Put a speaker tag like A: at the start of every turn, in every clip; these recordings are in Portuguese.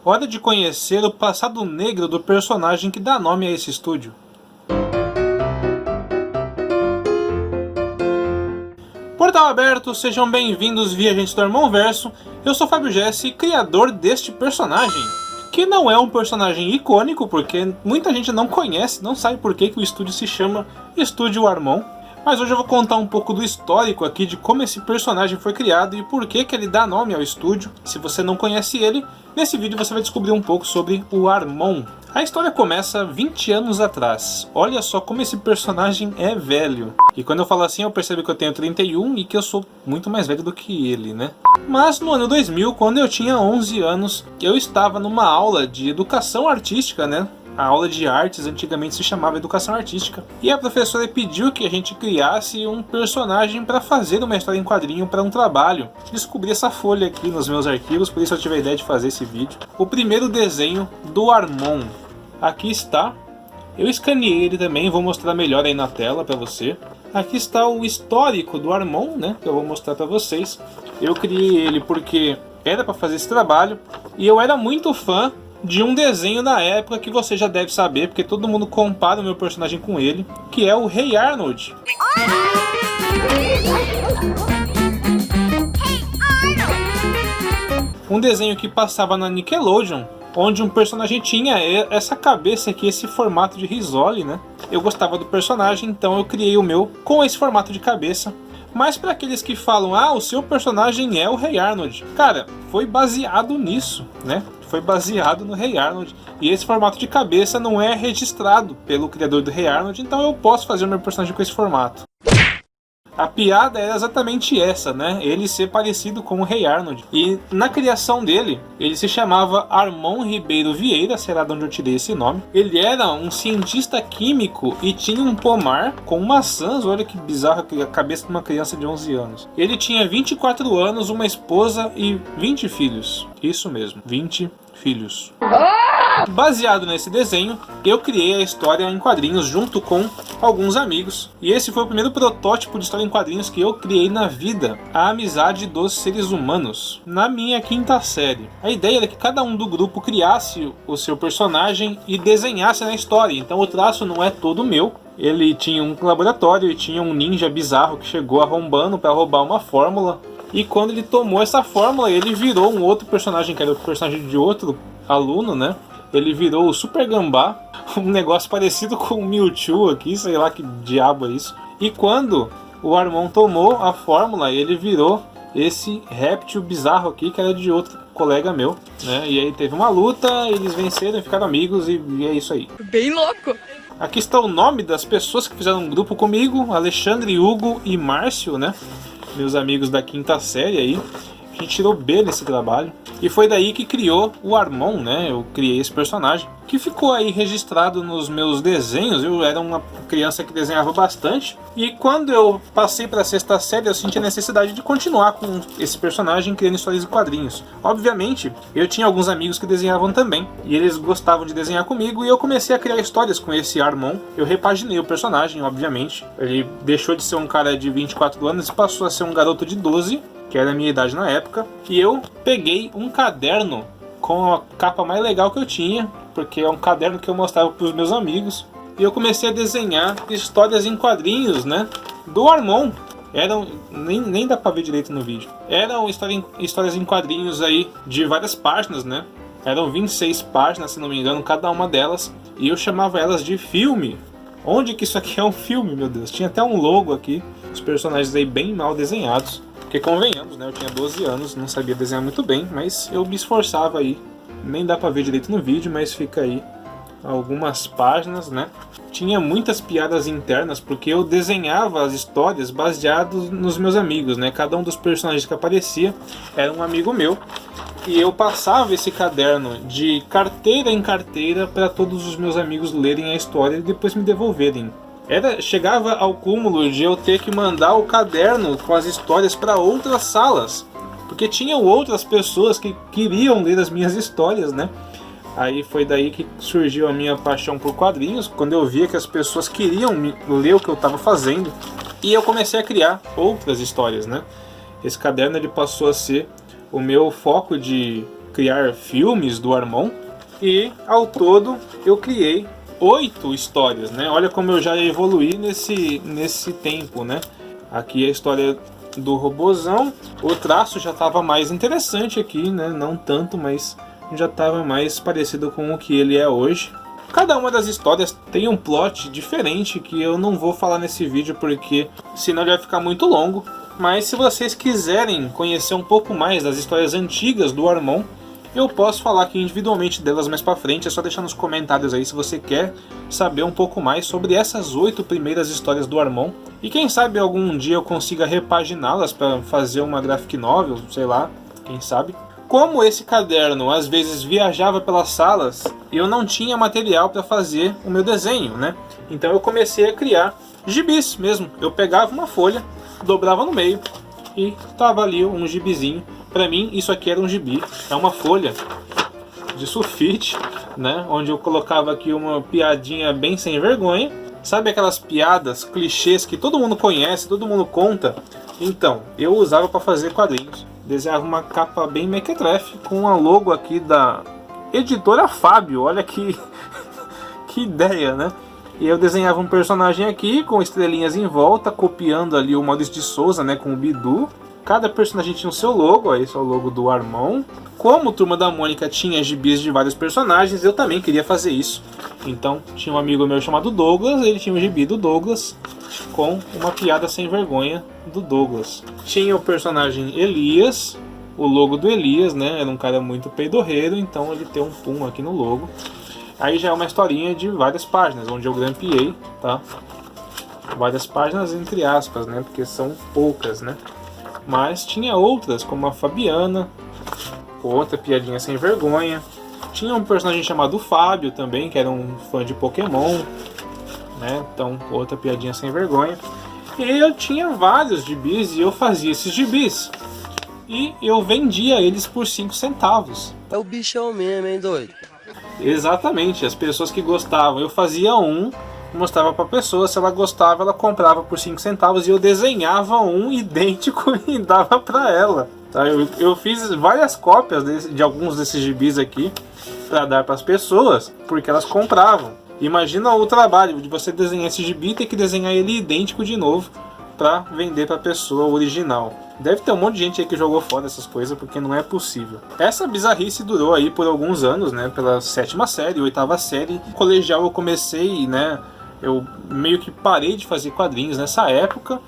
A: Hora de conhecer o passado negro do personagem que dá nome a esse estúdio. Portal aberto, sejam bem-vindos viajantes do Armonverso. Eu sou Fábio Jesse, criador deste personagem, que não é um personagem icônico, porque muita gente não conhece, não sabe por que o estúdio se chama Estúdio Armon. Mas hoje eu vou contar um pouco do histórico aqui de como esse personagem foi criado e por que ele dá nome ao estúdio. Se você não conhece ele, nesse vídeo você vai descobrir um pouco sobre o Armon. A história começa 20 anos atrás. Olha só como esse personagem é velho. E quando eu falo assim, eu percebo que eu tenho 31 e que eu sou muito mais velho do que ele, né? Mas no ano 2000, quando eu tinha 11 anos, eu estava numa aula de educação artística, né? A aula de artes antigamente se chamava Educação Artística. E a professora pediu que a gente criasse um personagem para fazer uma história em quadrinho para um trabalho. Descobri essa folha aqui nos meus arquivos, por isso eu tive a ideia de fazer esse vídeo. O primeiro desenho do Armon. Aqui está. Eu escaneei ele também, vou mostrar melhor aí na tela para você. Aqui está o histórico do Armon, né? Que eu vou mostrar para vocês. Eu criei ele porque era para fazer esse trabalho e eu era muito fã de um desenho da época que você já deve saber, porque todo mundo compara o meu personagem com ele, que é o Hey Arnold. Um desenho que passava na Nickelodeon, onde um personagem tinha essa cabeça aqui, esse formato de risole, né? Eu gostava do personagem, então eu criei o meu com esse formato de cabeça. Mas para aqueles que falam, o seu personagem é o Hey Arnold, cara, foi baseado nisso, né? Foi baseado no Hey Arnold. E esse formato de cabeça não é registrado pelo criador do Hey Arnold, então eu posso fazer o meu personagem com esse formato. A piada era exatamente essa, né? Ele ser parecido com o Hey Arnold. E na criação dele, ele se chamava Armon Ribeiro Vieira, será de onde eu tirei esse nome. Ele era um cientista químico e tinha um pomar com maçãs. Olha que bizarro a cabeça de uma criança de 11 anos. Ele tinha 24 anos, uma esposa e 20 filhos. Isso mesmo, 20 filhos. Baseado nesse desenho, eu criei a história em quadrinhos junto com alguns amigos. E esse foi o primeiro protótipo de história em quadrinhos que eu criei na vida. A amizade dos seres humanos. Na minha quinta série. A ideia era que cada um do grupo criasse o seu personagem e desenhasse na história. Então o traço não é todo meu. Ele tinha um laboratório e tinha um ninja bizarro que chegou arrombando para roubar uma fórmula. E quando ele tomou essa fórmula, ele virou um outro personagem, que era o personagem de outro aluno, né? Ele virou o Super Gambá, um negócio parecido com o Mewtwo aqui, sei lá que diabo é isso. E quando o Armon tomou a fórmula, ele virou esse réptil bizarro aqui, que era de outro colega meu, né? E aí teve uma luta, eles venceram e ficaram amigos e é isso aí.
B: Bem louco!
A: Aqui está o nome das pessoas que fizeram um grupo comigo, Alexandre, Hugo e Márcio, né? Meus amigos da quinta série aí. A gente tirou B nesse trabalho. E foi daí que criou o Armon, né? Eu criei esse personagem, que ficou aí registrado nos meus desenhos. Eu era uma criança que desenhava bastante. E quando eu passei para a sexta série, eu senti a necessidade de continuar com esse personagem, criando histórias e quadrinhos. Obviamente, eu tinha alguns amigos que desenhavam também. E eles gostavam de desenhar comigo. E eu comecei a criar histórias com esse Armon. Eu repaginei o personagem, obviamente. Ele deixou de ser um cara de 24 anos e passou a ser um garoto de 12, que era a minha idade na época. E eu peguei um caderno com a capa mais legal que eu tinha, porque é um caderno que eu mostrava para os meus amigos. E eu comecei a desenhar histórias em quadrinhos, né, do Armon. Nem dá para ver direito no vídeo. Eram histórias em quadrinhos aí de várias páginas, né. Eram 26 páginas, se não me engano, cada uma delas. E eu chamava elas de filme. Onde que isso aqui é um filme, meu Deus? Tinha até um logo aqui. Os personagens aí bem mal desenhados. Porque convenhamos, né? Eu tinha 12 anos, não sabia desenhar muito bem, mas eu me esforçava aí. Nem dá pra ver direito no vídeo, mas fica aí algumas páginas, né? Tinha muitas piadas internas, porque eu desenhava as histórias baseadas nos meus amigos, né? Cada um dos personagens que aparecia era um amigo meu. E eu passava esse caderno de carteira em carteira para todos os meus amigos lerem a história e depois me devolverem. Chegava ao cúmulo de eu ter que mandar o caderno com as histórias para outras salas, porque tinham outras pessoas que queriam ler as minhas histórias, né? Aí foi daí que surgiu a minha paixão por quadrinhos, quando eu via que as pessoas queriam ler o que eu estava fazendo, e eu comecei a criar outras histórias, né? Esse caderno ele passou a ser o meu foco de criar filmes do Armon. E ao todo eu criei 8 histórias, né? Olha como eu já evoluí nesse tempo, né? Aqui a história do robozão. O traço já estava mais interessante aqui, né? Não tanto, mas já estava mais parecido com o que ele é hoje. Cada uma das histórias tem um plot diferente que eu não vou falar nesse vídeo porque senão ele vai ficar muito longo. Mas se vocês quiserem conhecer um pouco mais das histórias antigas do Armon, eu posso falar aqui individualmente delas mais pra frente. É só deixar nos comentários aí se você quer saber um pouco mais sobre essas 8 primeiras histórias do Armon. E quem sabe algum dia eu consiga repaginá-las para fazer uma graphic novel, sei lá, quem sabe. Como esse caderno às vezes viajava pelas salas, eu não tinha material para fazer o meu desenho, né? Então eu comecei a criar gibis mesmo. Eu pegava uma folha, dobrava no meio e tava ali um gibizinho. Pra mim isso aqui era um gibi, é uma folha de sulfite, né? Onde eu colocava aqui uma piadinha bem sem vergonha. Sabe aquelas piadas, clichês que todo mundo conhece, todo mundo conta? Então, eu usava para fazer quadrinhos. Desenhava uma capa bem mequetrefe com a logo aqui da editora Fábio. Olha que ideia, né? E eu desenhava um personagem aqui com estrelinhas em volta, copiando ali o Maurício de Souza, né, com o Bidu. Cada personagem tinha o seu logo, esse é o logo do Armon. Como Turma da Mônica tinha gibis de vários personagens, eu também queria fazer isso. Então tinha um amigo meu chamado Douglas, ele tinha um gibi do Douglas com uma piada sem vergonha do Douglas. Tinha o personagem Elias, o logo do Elias, né? Era um cara muito peidorreiro, então ele tem um pum aqui no logo. Aí já é uma historinha de várias páginas, onde eu grampeei, tá? Várias páginas entre aspas, né? Porque são poucas, né? Mas tinha outras, como a Fabiana, outra piadinha sem vergonha. Tinha um personagem chamado Fábio também, que era um fã de Pokémon, né? Então, outra piadinha sem vergonha. E eu tinha vários gibis e eu fazia esses gibis. E eu vendia eles por 5 centavos.
B: É o bichão mesmo, hein, doido?
A: Exatamente, as pessoas que gostavam. Eu fazia um, mostrava pra pessoa, se ela gostava, ela comprava por 5 centavos e eu desenhava um idêntico e dava pra ela. Tá? Eu fiz várias cópias de alguns desses gibis aqui pra dar pras pessoas, porque elas compravam. Imagina o trabalho de você desenhar esse gibi e ter que desenhar ele idêntico de novo pra vender pra pessoa original. Deve ter um monte de gente aí que jogou fora essas coisas, porque não é possível. Essa bizarrice durou aí por alguns anos, né? Pela 7ª série, 8ª série. No colegial eu comecei, né? Eu meio que parei de fazer quadrinhos nessa época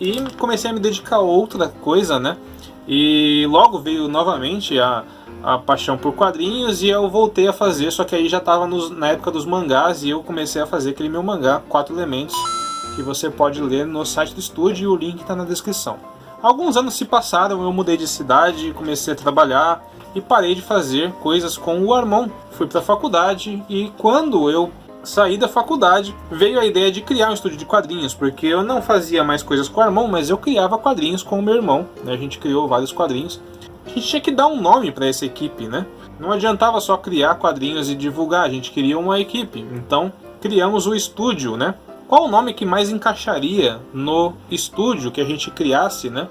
A: e comecei a me dedicar a outra coisa, né? E logo veio novamente a paixão por quadrinhos e eu voltei a fazer, só que aí já estava na época dos mangás e eu comecei a fazer aquele meu mangá, 4 Elementos, que você pode ler no site do estúdio e o link está na descrição. Alguns anos se passaram, eu mudei de cidade, comecei a trabalhar e parei de fazer coisas com o Armon. Fui para a faculdade e quando eu saí da faculdade, veio a ideia de criar um estúdio de quadrinhos, porque eu não fazia mais coisas com o Armon, mas eu criava quadrinhos com o meu irmão, né? A gente criou vários quadrinhos. A gente tinha que dar um nome para essa equipe, né? Não adiantava só criar quadrinhos e divulgar, a gente queria uma equipe. Então, criamos o estúdio, né? Qual o nome que mais encaixaria no estúdio que a gente criasse, né?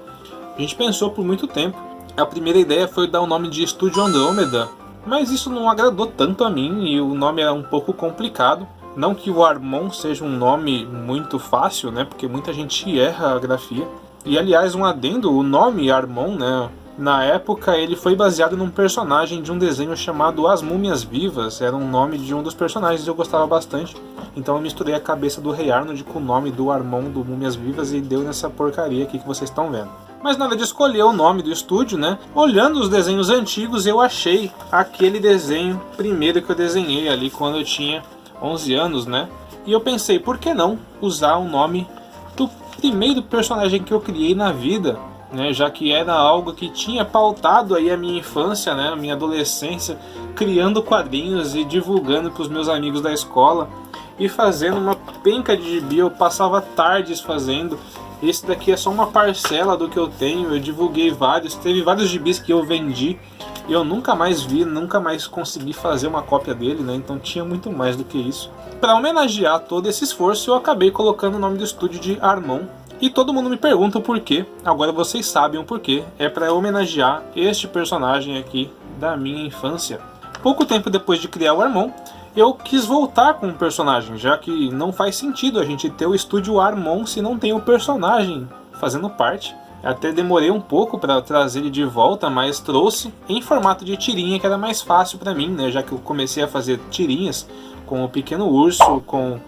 A: A gente pensou por muito tempo. A primeira ideia foi dar o nome de Estúdio Andrômeda, mas isso não agradou tanto a mim e o nome era um pouco complicado. Não que o Armon seja um nome muito fácil, né? Porque muita gente erra a grafia. E aliás, um adendo, o nome Armon, né? Na época ele foi baseado num personagem de um desenho chamado As Múmias Vivas. Era um nome de um dos personagens e eu gostava bastante. Então eu misturei a cabeça do Rei Arnold com o nome do Armon do Múmias Vivas e deu nessa porcaria aqui que vocês estão vendo. Mas na hora de escolher o nome do estúdio, né? Olhando os desenhos antigos, eu achei aquele desenho primeiro que eu desenhei ali quando eu tinha 11 anos, né? E eu pensei, por que não usar o nome do primeiro personagem que eu criei na vida, né? Já que era algo que tinha pautado aí a minha infância, né? A minha adolescência, criando quadrinhos e divulgando para os meus amigos da escola e fazendo uma penca de gibi. Eu passava tardes fazendo. Esse daqui é só uma parcela do que eu tenho, eu divulguei vários, teve vários gibis que eu vendi e eu nunca mais vi, nunca mais consegui fazer uma cópia dele, né? Então tinha muito mais do que isso. Para homenagear todo esse esforço, eu acabei colocando o nome do estúdio de Armon. E todo mundo me pergunta o porquê, agora vocês sabem o porquê. É para homenagear este personagem aqui da minha infância. Pouco tempo depois de criar o Armon, eu quis voltar com o personagem, já que não faz sentido a gente ter o estúdio Armon se não tem o personagem fazendo parte. Até demorei um pouco para trazer ele de volta, mas trouxe em formato de tirinha, que era mais fácil para mim, né? Já que eu comecei a fazer tirinhas com o Pequeno Urso, com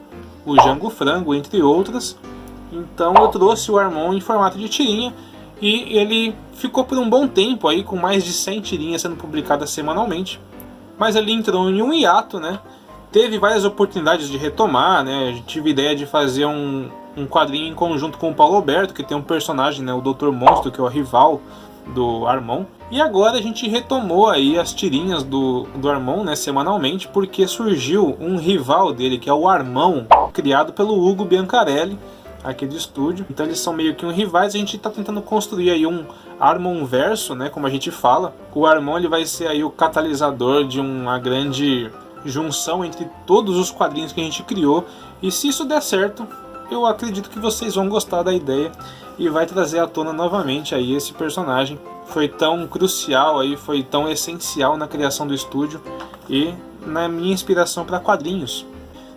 A: o Jango Frango, entre outras. Então eu trouxe o Armon em formato de tirinha e ele ficou por um bom tempo aí, com mais de 100 tirinhas sendo publicadas semanalmente. Mas ele entrou em um hiato, né? Teve várias oportunidades de retomar, né? Eu tive ideia de fazer um quadrinho em conjunto com o Paulo Alberto, que tem um personagem, né, o Dr. Monstro, que é o rival do Armon. E agora a gente retomou aí as tirinhas do Armon, né, semanalmente, porque surgiu um rival dele, que é o Armão, criado pelo Hugo Biancarelli, aqui do estúdio. Então eles são meio que um rivais, a gente está tentando construir aí um Armon verso, né, como a gente fala. O Armon ele vai ser aí o catalisador de uma grande junção entre todos os quadrinhos que a gente criou, e se isso der certo, eu acredito que vocês vão gostar da ideia e vai trazer à tona novamente aí esse personagem. Foi tão crucial aí, foi tão essencial na criação do estúdio e na minha inspiração para quadrinhos.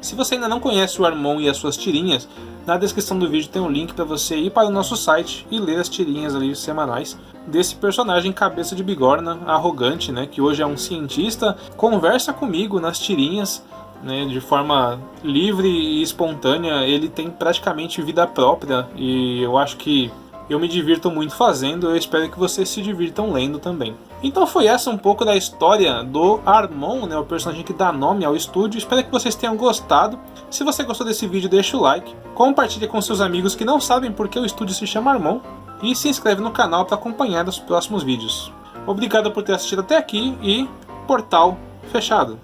A: Se você ainda não conhece o Armon e as suas tirinhas, na descrição do vídeo tem um link para você ir para o nosso site e ler as tirinhas ali semanais desse personagem cabeça de bigorna, arrogante, né, que hoje é um cientista, conversa comigo nas tirinhas, né, de forma livre e espontânea. Ele tem praticamente vida própria e eu acho que eu me divirto muito fazendo. Eu espero que vocês se divirtam lendo também. Então foi essa um pouco da história do Armon, né, o personagem que dá nome ao estúdio. Espero que vocês tenham gostado. Se você gostou desse vídeo, deixa o like, compartilhe com seus amigos que não sabem por que o estúdio se chama Armon e se inscreve no canal para acompanhar os próximos vídeos. Obrigado por ter assistido até aqui e portal fechado.